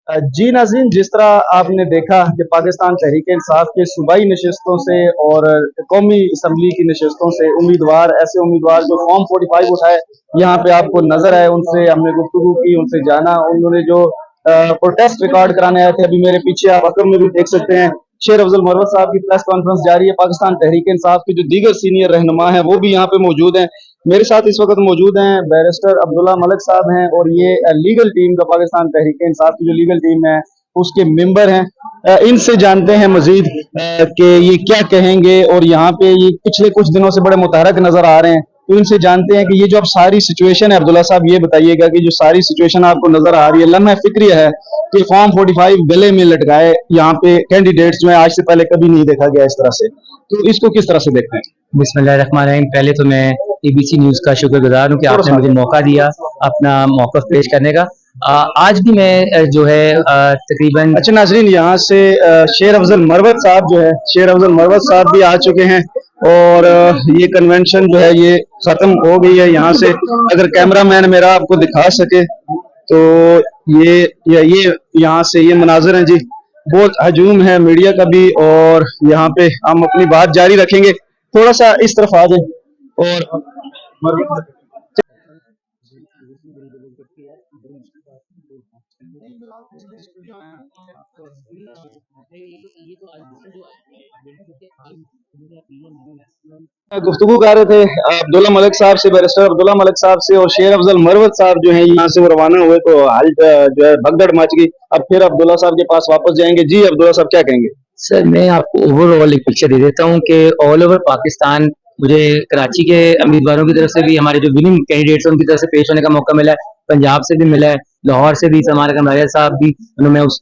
जी नाज़रीन, जिस तरह आपने देखा कि पाकिस्तान तहरीक-ए-इंसाफ के सूबाई नशिस्तों से और कौमी असम्बली की नशिस्तों से ऐसे उम्मीदवार जो फॉर्म 45 उठाए, यहाँ पे आपको नजर आए, उनसे हमने गुफ्तगू की, उनसे जाना, उन्होंने जो प्रोटेस्ट रिकॉर्ड कराने आए थे। अभी मेरे पीछे आप अकरम में भी देख सकते हैं, शेर अफजल मरवत साहब की प्रेस कॉन्फ्रेंस जारी है। पाकिस्तान तहरीक-ए-इंसाफ के जो दीगर सीनियर रहनुमा हैं वो भी यहाँ पे मौजूद हैं। मेरे साथ इस वक्त मौजूद हैं बैरिस्टर अब्दुल्ला मलिक साहब हैं, और ये लीगल टीम का पाकिस्तान तहरीक-ए-इंसाफ की जो लीगल टीम है उसके मेंबर हैं। इनसे जानते हैं मजीद कि ये क्या कहेंगे, और यहाँ पे ये पिछले कुछ दिनों से बड़े मुतहरक नजर आ रहे हैं, तो इनसे जानते हैं कि ये जो अब सारी सिचुएशन है। अब्दुल्ला साहब, ये बताइएगा कि जो सारी सिचुएशन आपको नजर आ रही है, लम्हा फिक्रिया है कि फॉर्म 45 गले में लटकाए यहाँ पे कैंडिडेट्स जो है, आज से पहले कभी नहीं देखा गया इस तरह से, तो इसको किस तरह से देखते हैं? बिस्मिल्लाहिर्रहमानिर्रहीम। पहले तो मैं एबीसी न्यूज़ का शुक्रगुजार हूँ कि आपने मुझे मौका दिया अपना मौक़िफ़ पेश करने का। आज भी मैं जो है तकरीबन अच्छा नाज़रीन, यहाँ से शेर अफजल मरवत साहब जो है, शेर अफजल मरवत साहब भी आ चुके हैं, और ये कन्वेंशन जो है ये खत्म हो गई है। यहाँ से अगर कैमरामैन मेरा आपको दिखा सके तो ये यहाँ से ये मनाज़िर हैं जी, बहुत हजूम है मीडिया का भी, और यहाँ पे हम अपनी बात जारी रखेंगे। थोड़ा सा इस तरफ आ जाए। और गुफ्तगू कर रहे थे अब्दुल्ला मलिक साहब से, बैरिस्टर अब्दुल्ला मलिक साहब से, और शेर अफजल मरवत साहब जो हैं यहाँ से वो रवाना हुए तो हाल जो है भगदड़ मच गई। अब फिर अब्दुल्ला साहब के पास वापस जाएंगे। जी अब्दुल्ला साहब, क्या कहेंगे? सर, मैं आपको ओवरऑल एक पिक्चर दे देता हूँ कि ऑल ओवर पाकिस्तान मुझे कराची के उम्मीदवारों की तरफ से भी, हमारे जो विनिंग कैंडिडेट्स हैं उनकी तरफ से पेश होने का मौका मिला है, पंजाब से भी मिला है, लाहौर से भी समारा कमराया साहब भी, उन्होंने उस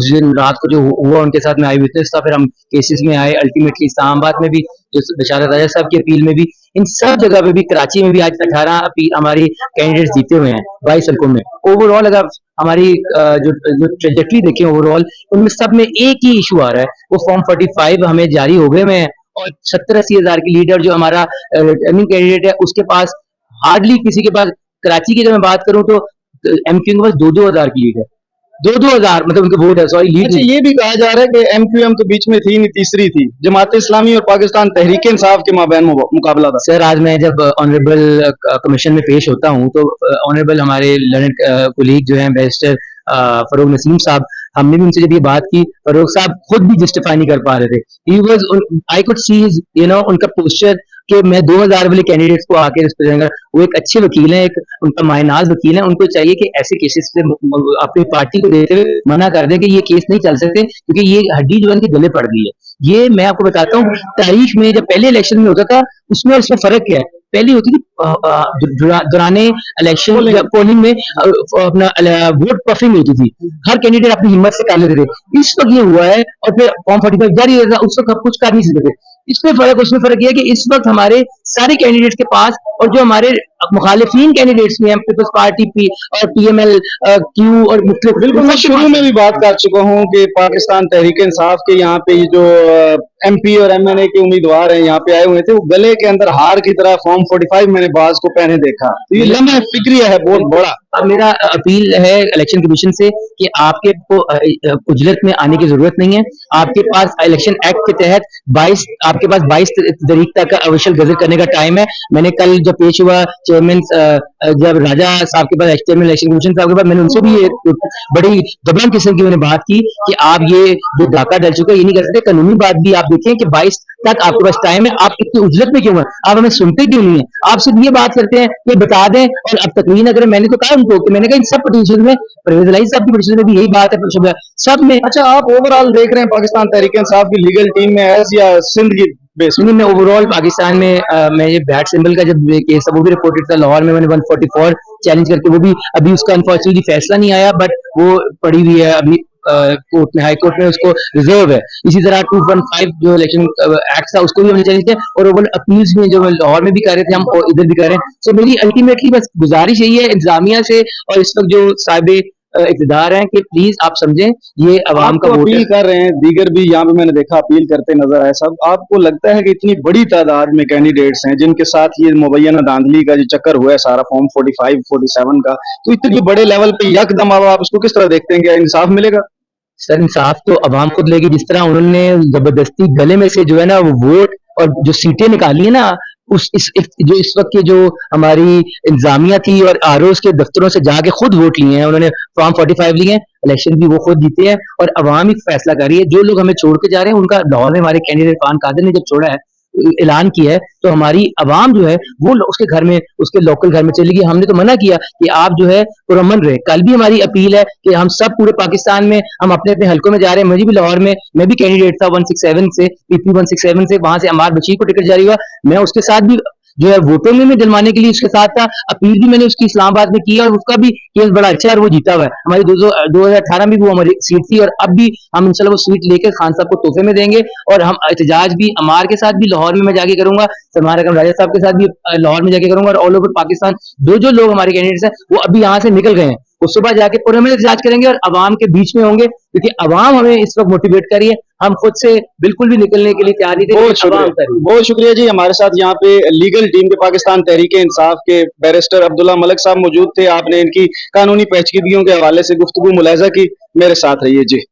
दिन रात को जो हुआ उनके साथ में आई विटनेस था, फिर हम केसेस में आए, अल्टीमेटली इस्लामाबाद में भी जो बशारत राजा साहब की अपील में भी, इन सब जगह पे भी, कराची में भी आज 18 अपील हमारी कैंडिडेट्स जीते हुए हैं 22 हल्कों में। ओवरऑल अगर हमारी जो ट्रेजेक्टरी देखें ओवरऑल, उनमें सब में एक ही इशू आ रहा है, वो फॉर्म 45 हमें जारी हो गए में है, और 70-80 हजार की लीडर जो हमारा रनिंग कैंडिडेट है उसके पास हार्डली किसी के पास, कराची की अगर मैं बात करूं तो एमक्यू के पास 2-2 हजार की लीड है, 2-2 हजार मतलब उनके वोट है, सॉरी लीड। अच्छा, ये भी कहा जा रहा है कि एमक्यूएम तो बीच में थी नहीं, तीसरी थी, जमात इस्लामी और पाकिस्तान तहरीक इंसाफ के माबैन मुकाबला था। सर, आज मैं जब ऑनरेबल कमीशन में पेश होता हूँ तो ऑनरेबल हमारे लर्नेड कोलीग जो हैं बैरिस्टर फरूक नसीम साहब, हमने भी उनसे जब ये बात की, फरूक साहब खुद भी जस्टिफाई नहीं कर पा रहे थे। He was, I could see उनका पोस्चर कि मैं 2000 वाले कैंडिडेट्स को आके रिप्रेजेंट कर, वो एक अच्छे वकील हैं, एक उनका मायनाज वकील है, उनको चाहिए कि ऐसे केसेस से अपनी पार्टी को देते हुए मना कर दें कि ये केस नहीं चल सकते, क्योंकि ये हड्डी जो है इनके गले पड़ गई है। ये मैं आपको बताता हूँ, तारीख में जब पहले इलेक्शन में होता था उसमें और इसमें फर्क क्या है। पहली होती थी दौरान इलेक्शन पोलिंग में अपना वोट पफिंग होती थी, हर कैंडिडेट अपनी हिम्मत से कर लेते थे। इस वक्त ये हुआ है, और फिर फॉर्म 45 जारी रहता, उस वक्त हम कुछ कर नहीं सकते थे। इसमें फर्क, उसमें फर्क यह है कि इस वक्त हमारे सारे कैंडिडेट्स के पास, और जो हमारे मुखालिफिन कैंडिडेट्स भी हैं, पीपल्स पार्टी पी और पीएमएल क्यू और मुख्तलिफ, बिल्कुल, मैं शुरू में भी बात कर चुका हूँ कि पाकिस्तान तहरीक इंसाफ के यहाँ पे ये जो एमपी और एमएनए के उम्मीदवार हैं यहाँ पे आए हुए थे, वो गले के अंदर हार की तरह फॉर्म 45 मैंने बाज को पहने देखा, तो ये लम्हा फिक्रिया है बहुत बड़ा। अब मेरा अपील है इलेक्शन कमीशन से कि आपके को उजलत में आने की जरूरत नहीं है। आपके पास इलेक्शन एक्ट के तहत 22 तारीख तक का ऑफिशियल गजट करने का टाइम है। मैंने कल जब पेश हुआ चेयरमैन जब राजा साहब के पास, चेयरमैन इलेक्शन कमीशन साहब के पास, मैंने उनसे भी बड़ी दबंग किस्म की मैंने बात की कि आप ये जो डाका डल चुका है ये नहीं कर सकते। कानूनी बात भी आप देखें कि 22 तक आपके पास टाइम है, आप इतनी उजलत में क्यों है, आप हमें सुनते क्यों नहीं है, आप सिर्फ ये बात करते हैं कि बता दें। और अब तकरीन अगर मैंने तो कहा उनको कि मैंने कहा इन सब पिटीशन में, परवेज इलाही साहब की पिटीशन में भी यही बात है सब में। अच्छा, आप ओवरऑल देख रहे हैं पाकिस्तान तहरीक इंसाफ की लीगल टीम में एज या सिंध की बेस में? मैं ओवरऑल पाकिस्तान में मैं ये बैट सिंबल का जब केस था वो भी रिपोर्टेड था लाहौर में, मैंने 144 चैलेंज करके, वो भी अभी उसका अनफॉर्चुनेटली फैसला नहीं आया, बट वो पड़ी हुई है अभी कोर्ट में, हाई कोर्ट में उसको रिजर्व है। इसी तरह 215 जो इलेक्शन एक्ट था उसको भी हमने चैलेंज किया, और ओवरऑल अपील्स में जो लाहौर में भी कर रहे थे हम और इधर भी कर रहे हैं। सो मेरी अल्टीमेटली बस गुजारिश यही है इंतजामिया से, और इस वक्त जो साहिब इक़्तिदार हैं कि प्लीज आप समझें ये अवाम आप का तो वोट है। अपील कर रहे हैं, दीगर भी यहाँ पे मैंने देखा अपील करते नजर आए सब। आपको लगता है कि इतनी बड़ी तादाद में कैंडिडेट्स हैं जिनके साथ ये मुबैना धांधली का जो चक्कर हुआ है सारा फॉर्म 45 47 का, तो इतने बड़े लेवल पे यकदम अब आप इसको किस तरह देखते हैं? क्या इंसाफ मिलेगा? सर इंसाफ तो अवाम खुद लेगी, जिस तरह उन्होंने जबरदस्ती गले में से जो है ना वो वोट और जो सीटें निकाली है ना, जो इस वक्त की जो हमारी इंतजामिया थी और आरओज के दफ्तरों से जाके खुद वोट लिए हैं उन्होंने, फॉर्म 45 लिए हैं, इलेक्शन भी वो खुद जीते हैं और अवाम ही फैसला कर रही है। जो लोग हमें छोड़ के जा रहे हैं उनका, लाहौर में हमारे कैंडिडेट खान कादर ने जब छोड़ा है, ऐलान किया है, तो हमारी अवाम जो है वो उसके घर में, उसके लोकल घर में चलेगी। हमने तो मना किया कि आप जो है पुरअमन रहे। कल भी हमारी अपील है कि हम सब पूरे पाकिस्तान में हम अपने अपने हलकों में जा रहे हैं। मुझे भी लाहौर में, मैं भी कैंडिडेट था 167 से, पीपी 167 से, वहां से अमार बशीर को टिकट जारी हुआ, मैं उसके साथ भी जो है वोटों में भी दिलवाने के लिए उसके साथ था। अपील भी मैंने उसकी इस्लामाबाद में की और उसका भी केस बड़ा अच्छा है और वो जीता हुआ है। हमारी 2018 में भी वो हमारी सीट थी और अब भी हम इंशाल्लाह वो सीट लेकर खान साहब को तोहफे में देंगे। और हम एहतजाज भी अमार के साथ भी लाहौर में मैं जाके करूंगा, सलमान अकरम राजा साहब के साथ भी लाहौर में जाके करूंगा, और ऑल ओवर पाकिस्तान जो लोग हमारे कैंडिडेट्स हैं वो अभी यहाँ से निकल गए हैं, वो सुबह जाके पूरे में एहतजाज करेंगे और अवाम के बीच में होंगे, क्योंकि अवाम हमें इस वक्त मोटिवेट कर रही है। हम खुद से बिल्कुल भी निकलने के लिए तैयार नहीं थे, बहुत लेकिन अवाम शुक्रिया, कर रही है। बहुत शुक्रिया जी। हमारे साथ यहाँ पे लीगल टीम के पाकिस्तान तहरीक इंसाफ के बैरिस्टर अब्दुल्ला मलिक साहब मौजूद थे। आपने इनकी कानूनी पेचीदगियों के हवाले से गुफ्तगू मुलाहिजा की। मेरे साथ रहिए जी।